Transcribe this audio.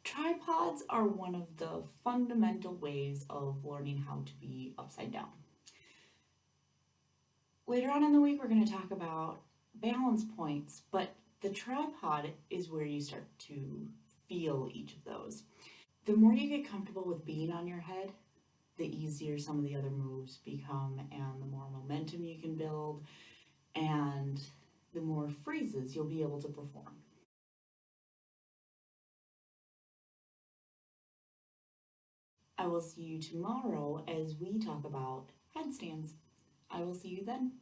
Tripods are one of the fundamental ways of learning how to be upside down. Later on in the week, we're going to talk about balance points, but the tripod is where you start to feel each of those. The more you get comfortable with being on your head, the easier some of the other moves become, and the more momentum you can build, and the more freezes you'll be able to perform. I will see you tomorrow as we talk about headstands. I will see you then.